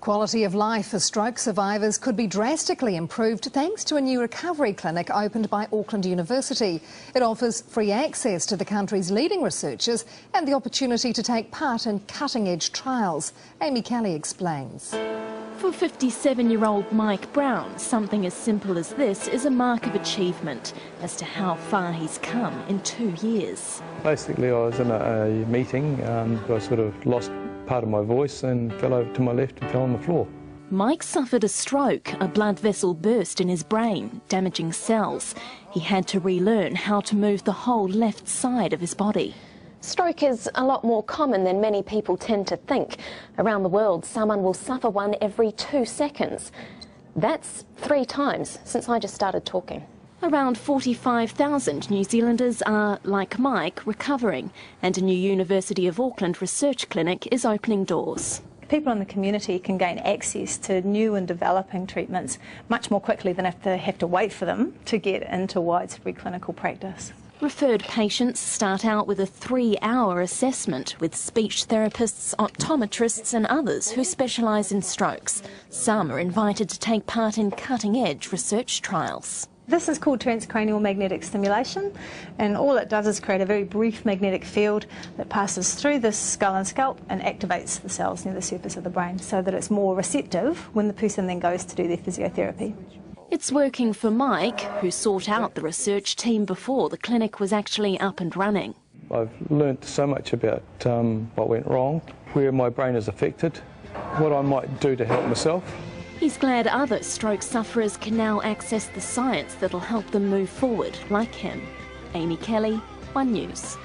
Quality of life for stroke survivors could be drastically improved thanks to a new recovery clinic opened by Auckland University. It offers free access to the country's leading researchers and the opportunity to take part in cutting-edge trials. Amy Kelly explains. For 57-year-old Mike Brown, something as simple as this is a mark of achievement as to how far he's come in 2 years. Basically, I was in a meeting, I sort of lost part of my voice and fell over to my left and fell on the floor. Mike suffered a stroke, a blood vessel burst in his brain, damaging cells. He had to relearn how to move the whole left side of his body. Stroke is a lot more common than many people tend to think. Around the world, someone will suffer one every 2 seconds. That's 3 times since I just started talking. Around 45,000 New Zealanders are, like Mike, recovering, and a new University of Auckland research clinic is opening doors. People in the community can gain access to new and developing treatments much more quickly than if they have to wait for them to get into widespread clinical practice. Referred patients start out with a 3-hour assessment with speech therapists, optometrists and others who specialise in strokes. Some are invited to take part in cutting-edge research trials. This is called transcranial magnetic stimulation, and all it does is create a very brief magnetic field that passes through the skull and scalp and activates the cells near the surface of the brain so that it's more receptive when the person then goes to do their physiotherapy. It's working for Mike, who sought out the research team before the clinic was actually up and running. I've learnt so much about what went wrong, where my brain is affected, what I might do to help myself. He's glad other stroke sufferers can now access the science that'll help them move forward like him. Amy Kelly, One News.